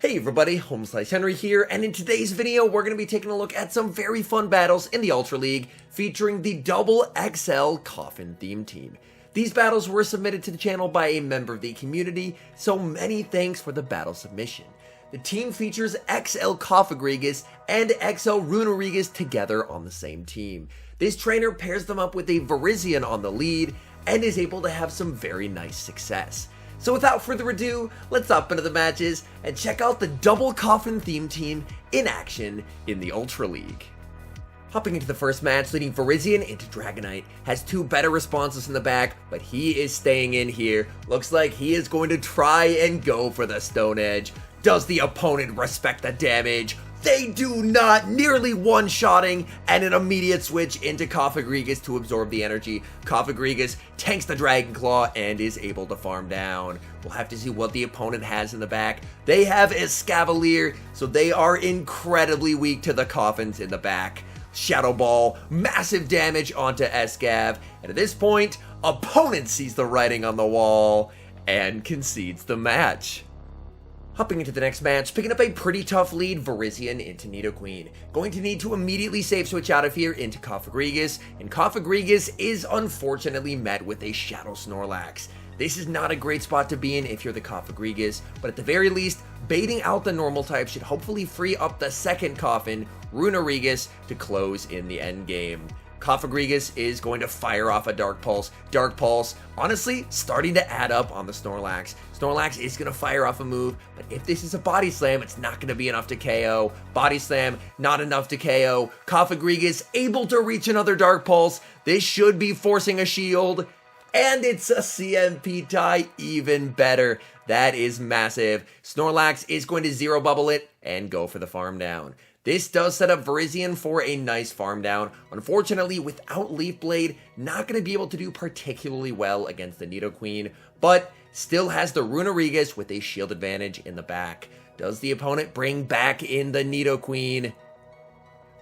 Hey everybody, HomeSliceHenry here, and in today's video we're going to be taking a look at some very fun battles in the Ultra League featuring the Double XL Coffin theme team. These battles were submitted to the channel by a member of the community, so many thanks for the battle submission. The team features XL Obstagoon and XL RUNERIGUS together on the same team. This trainer pairs them up with a Virizion on the lead and is able to have some very nice success. So without further ado, let's hop into the matches and check out the Double Coffin theme team in action in the Ultra League. Hopping into the first match, leading Virizion into Dragonite, has two better responses in the back, but he is staying in here. Looks like he is going to try and go for the Stone Edge. Does the opponent respect the damage? They do not, nearly one-shotting, and an immediate switch into Obstagoon to absorb the energy. Obstagoon tanks the Dragon Claw and is able to farm down. We'll have to see what the opponent has in the back. They have Escavalier, so they are incredibly weak to the Coffins in the back. Shadow Ball, massive damage onto Escav, and at this point, opponent sees the writing on the wall and concedes the match. Hopping into the next match, picking up a pretty tough lead, Virizion into Nidoqueen. Going to need to immediately save switch out of here into Obstagoon, and Obstagoon is unfortunately met with a Shadow Snorlax. This is not a great spot to be in if you're the Obstagoon, but at the very least, baiting out the normal type should hopefully free up the second Coffin, RUNERIGUS, to close in the end game. Obstagoon is going to fire off a Dark Pulse. Dark Pulse, honestly, starting to add up on the Snorlax. Snorlax is going to fire off a move, but if this is a Body Slam, it's not going to be enough to KO. Body Slam, not enough to KO. Obstagoon able to reach another Dark Pulse. This should be forcing a shield, and it's a CMP tie, even better. That is massive. Snorlax is going to zero bubble it and go for the farm down. This does set up Virizion for a nice farm down. Unfortunately, without Leaf Blade, not going to be able to do particularly well against the Nidoqueen, but still has the RUNERIGUS with a shield advantage in the back. Does the opponent bring back in the Nidoqueen?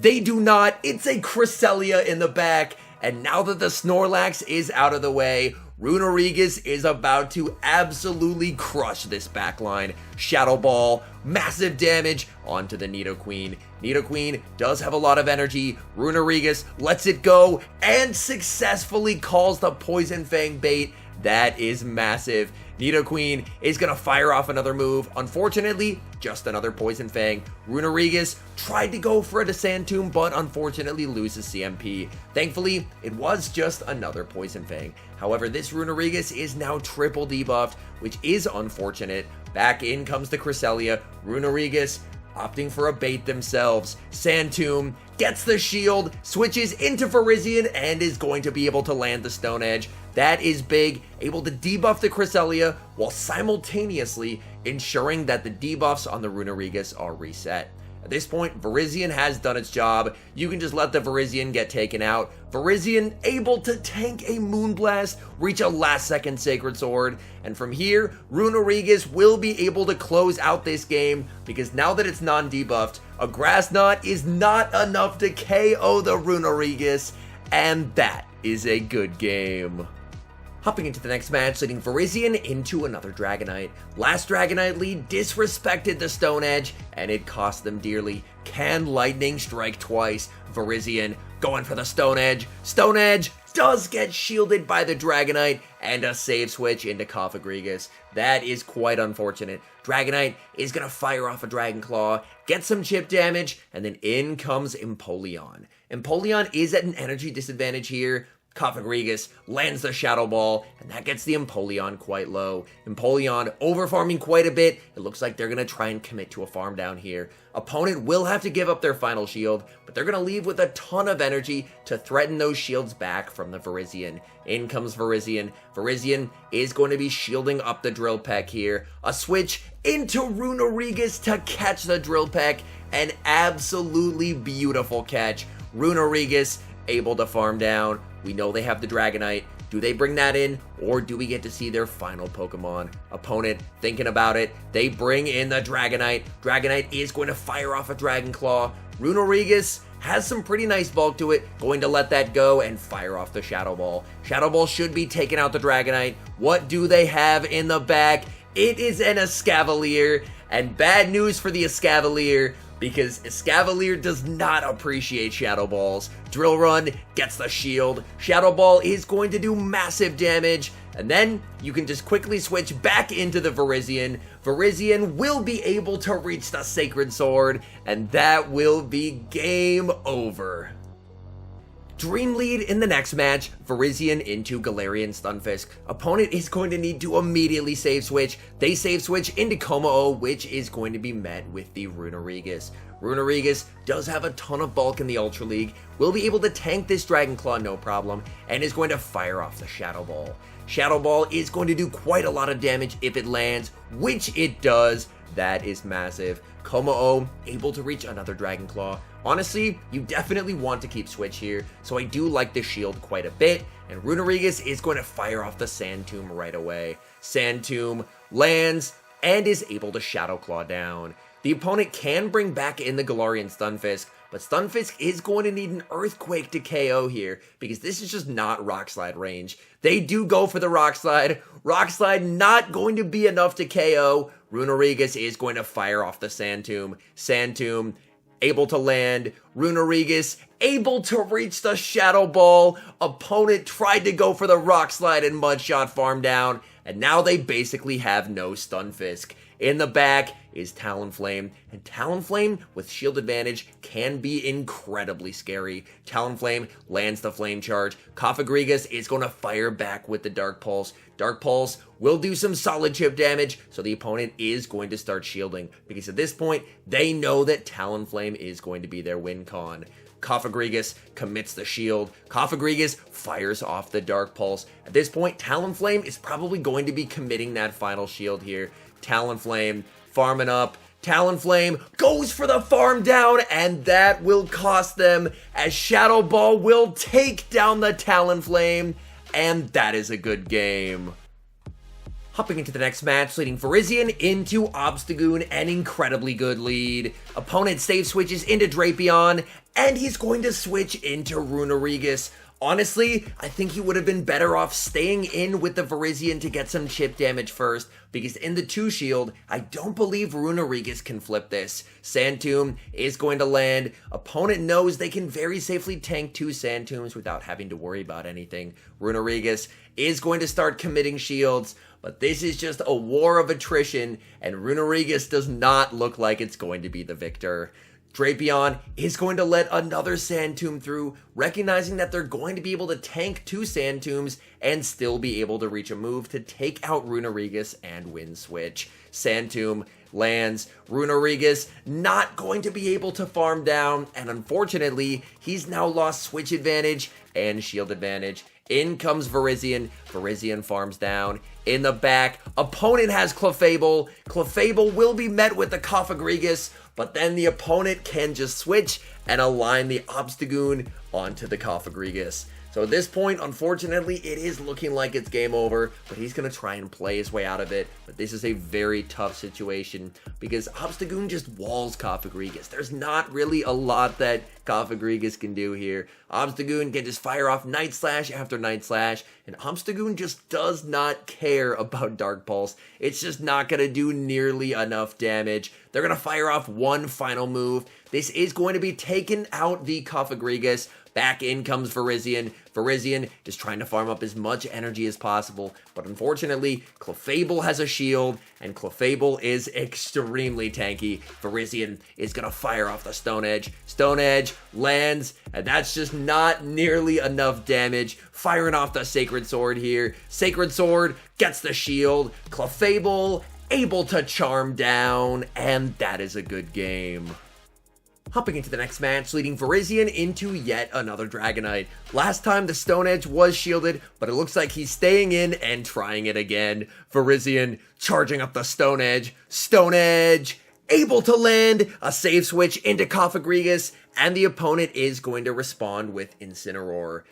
They do not. It's a Cresselia in the back, and now that the Snorlax is out of the way, RUNERIGUS is about to absolutely crush this backline. Shadow Ball, massive damage onto the Nidoqueen. Nidoqueen does have a lot of energy. RUNERIGUS lets it go and successfully calls the Poison Fang bait. That is massive. Nidoqueen is going to fire off another move. Unfortunately, just another Poison Fang. RUNERIGUS tried to go for a Sandtomb, but unfortunately loses CMP. Thankfully, it was just another Poison Fang. However, this RUNERIGUS is now triple debuffed, which is unfortunate. Back in comes the Cresselia. RUNERIGUS opting for a bait themselves. Sandtomb gets the shield, switches into Virizion, and is going to be able to land the Stone Edge. That is big, able to debuff the Cresselia while simultaneously ensuring that the debuffs on the RUNERIGUS are reset. At this point, Virizion has done its job. You can just let the Virizion get taken out. Virizion able to tank a Moonblast, reach a last-second Sacred Sword, and from here, RUNERIGUS will be able to close out this game because now that it's non-debuffed, a Grass Knot is not enough to KO the RUNERIGUS, and that is a good game. Hopping into the next match, leading Virizion into another Dragonite. Last Dragonite lead disrespected the Stone Edge, and it cost them dearly. Can Lightning strike twice? Virizion going for the Stone Edge. Stone Edge does get shielded by the Dragonite, and a save switch into Obstagoon. That is quite unfortunate. Dragonite is going to fire off a Dragon Claw, get some chip damage, and then in comes Empoleon. Empoleon is at an energy disadvantage here. Obstagoon lands the Shadow Ball, and that gets the Empoleon quite low. Empoleon overfarming quite a bit. It looks like they're going to try and commit to a farm down here. Opponent will have to give up their final shield, but they're going to leave with a ton of energy to threaten those shields back from the Virizion. In comes Virizion. Virizion is going to be shielding up the Drill Peck here. A switch into RUNERIGUS to catch the Drill Peck. An absolutely beautiful catch. RUNERIGUS able to farm down. We know they have the Dragonite. Do they bring that in, or do we get to see their final Pokemon? Opponent thinking about it. They bring in the Dragonite. Dragonite is going to fire off a Dragon Claw. RUNERIGUS has some pretty nice bulk to it. Going to let that go and fire off the Shadow Ball. Shadow Ball should be taking out the Dragonite. What do they have in the back? It is an Escavalier, And bad news for the Escavalier, because Escavalier does not appreciate Shadow Balls. Drill Run gets the shield. Shadow Ball is going to do massive damage. And then you can just quickly switch back into the Virizion. Virizion will be able to reach the Sacred Sword, and that will be game over. Dream lead in the next match, Virizion into Galarian Stunfisk. Opponent is going to need to immediately save switch. They save switch into Kommo-o, which is going to be met with the RUNERIGUS. RUNERIGUS does have a ton of bulk in the Ultra League, will be able to tank this Dragon Claw no problem, and is going to fire off the Shadow Ball. Shadow Ball is going to do quite a lot of damage if it lands, which it does. That is massive. Kommo-o able to reach another Dragon Claw. Honestly, you definitely want to keep switch here, so I do like the shield quite a bit, and RUNERIGUS is going to fire off the Sand Tomb right away. Sand Tomb lands and is able to Shadow Claw down. The opponent can bring back in the Galarian Stunfisk, but Stunfisk is going to need an Earthquake to KO here, because this is just not Rock Slide range. They do go for the Rock Slide. Rock Slide not going to be enough to KO. RUNERIGUS is going to fire off the Sand Tomb. Sand Tomb able to land. RUNERIGUS able to reach the Shadow Ball. Opponent tried to go for the Rock Slide and Mudshot farm down, and now they basically have no Stunfisk. In the back is Talonflame, and Talonflame with shield advantage can be incredibly scary. Talonflame lands the Flame Charge. Cofagrigus is going to fire back with the Dark Pulse. Dark Pulse will do some solid chip damage, so the opponent is going to start shielding, because at this point, they know that Talonflame is going to be their win con. Cofagrigus commits the shield. Cofagrigus fires off the Dark Pulse. At this point, Talonflame is probably going to be committing that final shield here. Talonflame farming up. Talonflame goes for the farm down, and that will cost them, as Shadow Ball will take down the Talonflame, and that is a good game. Hopping into the next match, leading Virizion into Obstagoon, an incredibly good lead. Opponent save switches into Drapion, and he's going to switch into RUNERIGUS. Honestly, I think he would have been better off staying in with the Virizion to get some chip damage first, because in the 2-shield, I don't believe RUNERIGUS can flip this. Sand Tomb is going to land. Opponent knows they can very safely tank 2 Sand Tombs without having to worry about anything. RUNERIGUS is going to start committing shields, but this is just a war of attrition, and RUNERIGUS does not look like it's going to be the victor. Drapion is going to let another Sand Tomb through, recognizing that they're going to be able to tank 2 Sand Tombs and still be able to reach a move to take out RUNERIGUS and win switch. Sand Tomb lands. RUNERIGUS not going to be able to farm down, and unfortunately, he's now lost switch advantage and shield advantage. In comes Virizion. Virizion farms down. In the back, opponent has Clefable. Clefable will be met with the Cofagrigus, but then the opponent can just switch and align the Obstagoon onto the Cofagrigus. So at this point, unfortunately, it is looking like it's game over, but he's going to try and play his way out of it. But this is a very tough situation, because Obstagoon just walls Cofagrigus. There's not really a lot that Cofagrigus can do here. Obstagoon can just fire off Night Slash after Night Slash, and Obstagoon just does not care about Dark Pulse. It's just not going to do nearly enough damage. They're going to fire off one final move. This is going to be taking out the Cofagrigus. Back in comes Virizion. Virizion just trying to farm up as much energy as possible, but unfortunately, Clefable has a shield, and Clefable is extremely tanky. Virizion is going to fire off the Stone Edge. Stone Edge lands, and that's just not nearly enough damage. Firing off the Sacred Sword here. Sacred Sword gets the shield. Clefable able to charm down, and that is a good game. Hopping into the next match, leading Virizion into yet another Dragonite. Last time the Stone Edge was shielded, but it looks like he's staying in and trying it again. Virizion charging up the Stone Edge. Stone Edge able to land a save switch into Cofagrigus, and the opponent is going to respond with Incineroar.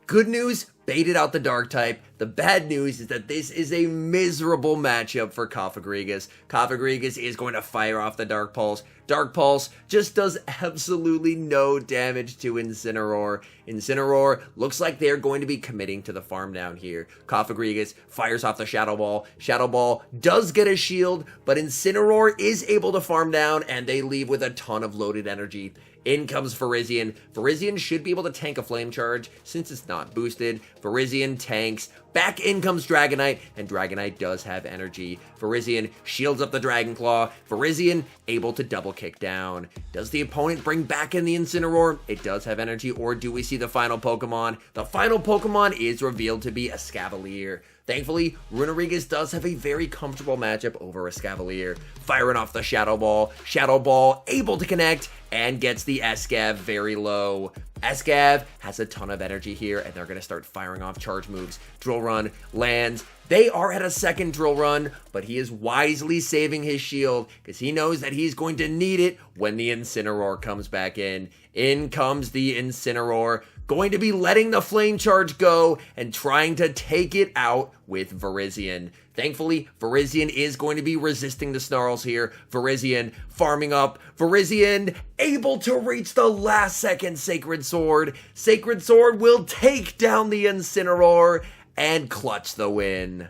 Good news, baited out the dark type. The bad news is that this is a miserable matchup for Cofagrigus. Cofagrigus is going to fire off the Dark Pulse. Dark Pulse just does absolutely no damage to Incineroar. Incineroar looks like they're going to be committing to the farm down here. Cofagrigus fires off the Shadow Ball. Shadow Ball does get a shield, but Incineroar is able to farm down, and they leave with a ton of loaded energy. In comes Virizion. Virizion should be able to tank a Flame Charge since it's not boosted. Virizion tanks. Back in comes Dragonite, and Dragonite does have energy. Virizion shields up the Dragon Claw. Virizion able to double kick down. Does the opponent bring back in the Incineroar? It does have energy, or do we see the final Pokemon? The final Pokemon is revealed to be a Escavalier. Thankfully, RUNERIGUS does have a very comfortable matchup over Escavalier. Firing off the Shadow Ball. Shadow Ball able to connect and gets the Escav very low. Escav has a ton of energy here, and they're going to start firing off charge moves. Drill Run lands. They are at a second Drill Run, but he is wisely saving his shield because he knows that he's going to need it when the Incineroar comes back in. In comes the Incineroar, going to be letting the Flame Charge go and trying to take it out with Virizion. Thankfully, Virizion is going to be resisting the Snarls here. Virizion farming up. Virizion able to reach the last second Sacred Sword. Sacred Sword will take down the Incineroar and clutch the win.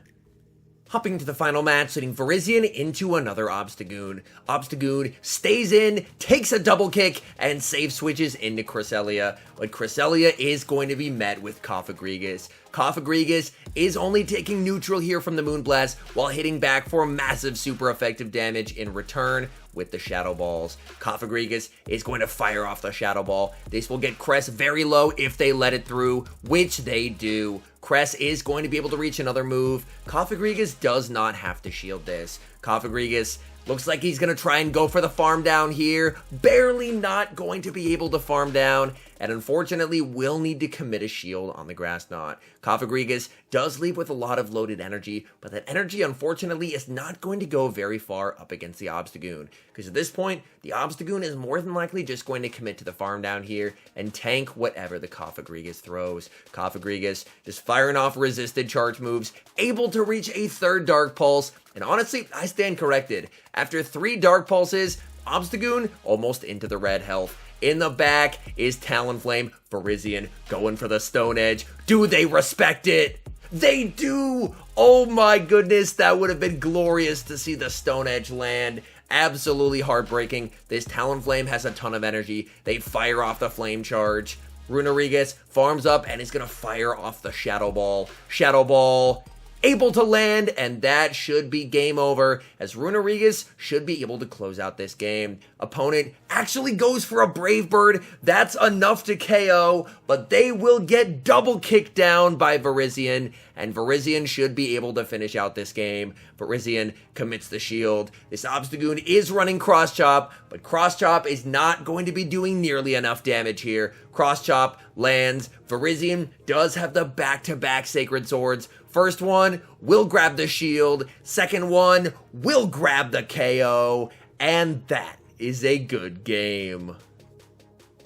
Hopping to the final match, sending Virizion into another Obstagoon. Obstagoon stays in, takes a double kick, and safe switches into Cresselia. But Cresselia is going to be met with Cofagrigus. Cofagrigus is only taking neutral here from the Moonblast while hitting back for massive super effective damage in return with the Shadow Balls. Cofagrigus is going to fire off the Shadow Ball. This will get Cress very low if they let it through, which they do. Cress is going to be able to reach another move. Cofagrigus does not have to shield this. Cofagrigus looks like he's going to try and go for the farm down here. Barely not going to be able to farm down, and unfortunately will need to commit a shield on the Grass Knot. Cofagrigus does leave with a lot of loaded energy, but that energy unfortunately is not going to go very far up against the Obstagoon, because at this point, the Obstagoon is more than likely just going to commit to the farm down here and tank whatever the Cofagrigus throws. Cofagrigus just firing off resisted charge moves, able to reach a third Dark Pulse, and honestly, I stand corrected. After 3 Dark Pulses, Obstagoon almost into the red health. In the back is Talonflame. Virizion going for the Stone Edge. Do they respect it? They do! Oh my goodness, that would have been glorious to see the Stone Edge land. Absolutely heartbreaking. This Talonflame has a ton of energy. They fire off the Flame Charge. RUNERIGUS farms up and is going to fire off the Shadow Ball. Shadow Ball able to land, and that should be game over, as RUNERIGUS should be able to close out this game. Opponent actually goes for a Brave Bird. That's enough to KO, but they will get double kicked down by Virizion, and Virizion should be able to finish out this game. Virizion commits the shield. This Obstagoon is running Cross Chop, but Cross Chop is not going to be doing nearly enough damage here. Cross Chop lands. Virizion does have the back-to-back Sacred Swords. First one will grab the shield. Second one will grab the KO. And that is a good game.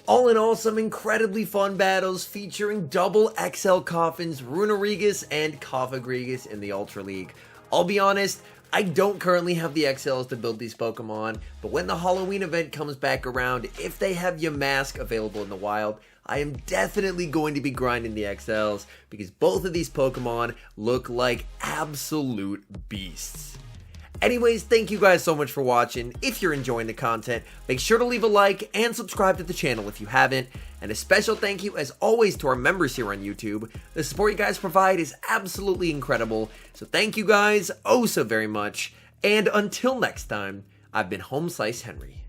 All in all, some incredibly fun battles featuring double XL Coffins, RUNERIGUS, and Cofagrigus in the Ultra League. I'll be honest, I don't currently have the XLs to build these Pokemon, but when the Halloween event comes back around, if they have Yamask available in the wild, I am definitely going to be grinding the XLs because both of these Pokemon look like absolute beasts. Anyways, thank you guys so much for watching. If you're enjoying the content, make sure to leave a like and subscribe to the channel if you haven't. And a special thank you, as always, to our members here on YouTube. The support you guys provide is absolutely incredible. So thank you guys oh so very much. And until next time, I've been HomeSliceHenry.